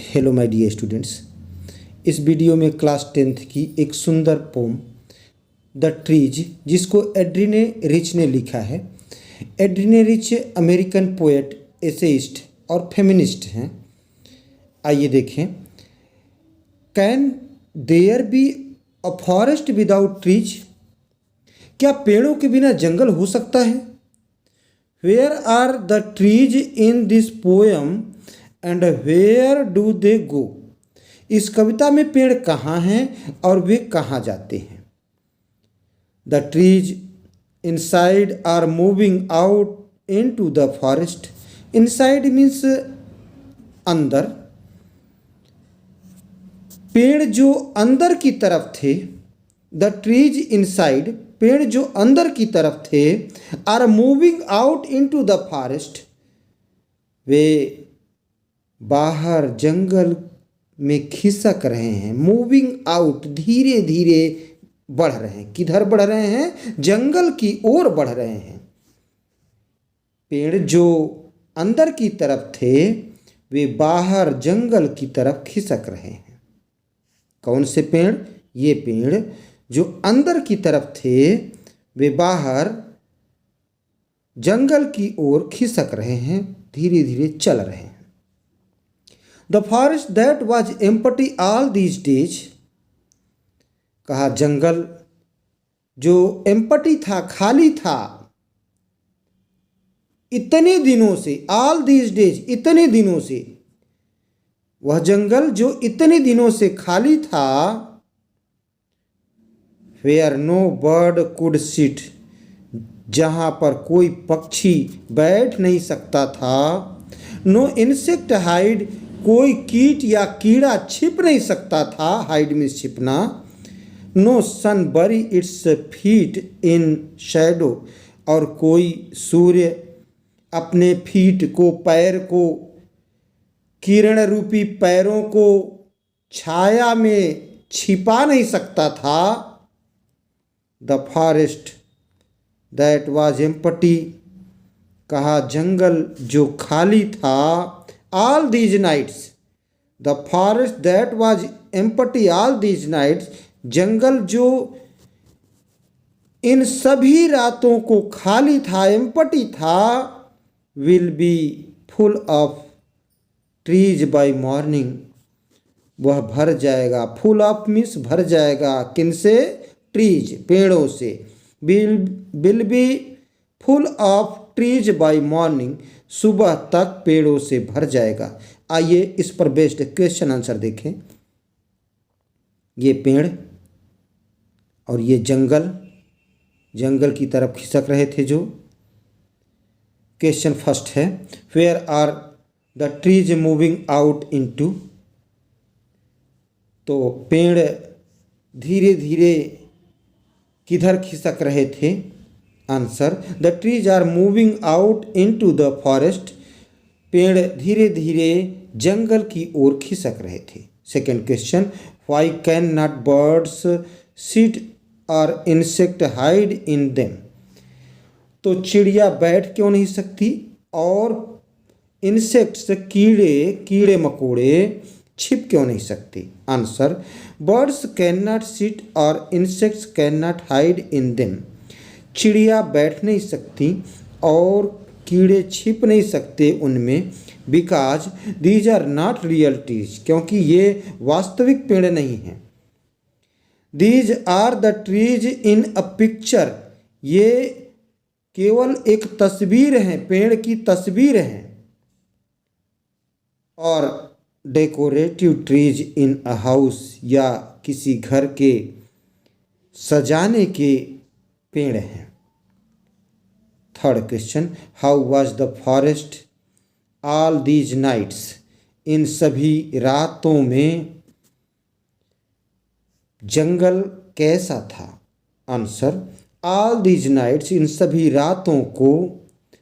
Hello my dear students. इस video में class 10th की एक सुंदर पोम द ट्रीज, जिसको एड्रीने रिच ने लिखा है। Adrienne Rich American poet, essayist और फेमिनिस्ट हैं। आइए देखें। Can there be a forest without trees? क्या पेड़ों के बिना जंगल हो सकता है? Where are the trees in this poem and where do they go? इस कविता में पेड़ कहाँ हैं और वे कहाँ जाते हैं? The trees inside are moving out into the forest. Inside means अंदर। पेड़ जो अंदर की तरफ थे, द ट्रीज इनसाइड, पेड़ जो अंदर की तरफ थे, are moving out into the forest, वे बाहर जंगल में खिसक रहे हैं। मूविंग आउट, धीरे धीरे बढ़ रहे हैं। किधर बढ़ रहे हैं? जंगल की ओर बढ़ रहे हैं। पेड़ जो अंदर की तरफ थे, वे बाहर जंगल की तरफ खिसक रहे हैं। कौन से पेड़? ये पेड़ जो अंदर की तरफ थे, वे बाहर जंगल की ओर खिसक रहे हैं, धीरे धीरे चल रहे हैं। The forest that was empty all these days, कहा जंगल जो एम्प्टी था, खाली था इतने दिनों से, ऑल दीज डेज, इतने दिनों से, वह जंगल जो इतने दिनों से खाली था, where no bird could sit, जहाँ पर कोई पक्षी बैठ नहीं सकता था, नो इंसेक्ट हाइड, कोई कीट या कीड़ा छिप नहीं सकता था, हाइड में छिपना, नो सन बरी इट्स फीट इन शैडो, और कोई सूर्य अपने फीट को, पैर को, किरण रूपी पैरों को छाया में छिपा नहीं सकता था। The forest that was empty, कहा जंगल जो खाली था, all these nights, the forest that was empty all these nights, जंगल जो इन सभी रातों को खाली था, एम्प्टी था, will be full of trees by morning, वह भर जाएगा। फुल ऑफ मीन्स भर जाएगा। किनसे? ट्रीज, पेड़ों से। Will be full of trees by morning, सुबह तक पेड़ों से भर जाएगा। आइए इस पर बेस्ड क्वेश्चन आंसर देखें। ये पेड़ और ये जंगल, जंगल की तरफ खिसक रहे थे जो। क्वेश्चन फर्स्ट है, where are the trees moving out into, तो पेड़ धीरे धीरे किधर खिसक रहे थे? Answer, the trees are moving out into the forest, पेड़ धीरे धीरे जंगल की ओर खिसक रहे थे। Second question, why can not birds sit और इंसेक्ट हाइड इन देम, तो चिड़िया बैठ क्यों नहीं सकती और इंसेक्ट्स, कीड़े मकोड़े छिप क्यों नहीं सकते? Answer, birds can not sit और insects can not hide in them, चिड़िया बैठ नहीं सकती और कीड़े छिप नहीं सकते उनमें, because these are not real trees, क्योंकि ये वास्तविक पेड़ नहीं हैं। These are the trees in a picture, ये केवल एक तस्वीर है, पेड़ की तस्वीर है। और decorative trees in a house, या किसी घर के सजाने के पेड़ हैं। Third question, how was the forest all these nights, इन सभी रातों में जंगल कैसा था? आंसर, ऑल दीज नाइट्स, इन सभी रातों को,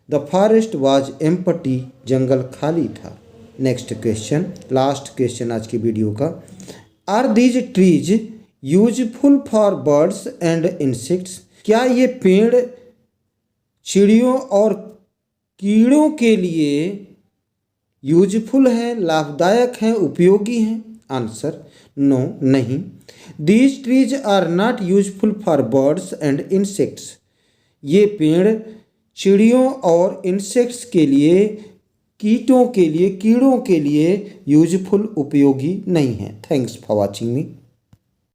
द फॉरेस्ट वाज एम्प्टी, जंगल खाली था। नेक्स्ट क्वेश्चन, लास्ट क्वेश्चन आज की वीडियो का, are these trees useful for birds and insects, क्या ये पेड़ चिड़ियों और कीड़ों के लिए यूजफुल हैं, लाभदायक हैं, उपयोगी हैं? आंसर नो, नहीं। These trees are not useful for birds and insects. ये पेड़ चिड़ियों और इंसेक्ट्स के लिए, कीटों के लिए, कीड़ों के लिए यूजफुल, उपयोगी नहीं है। Thanks for watching me.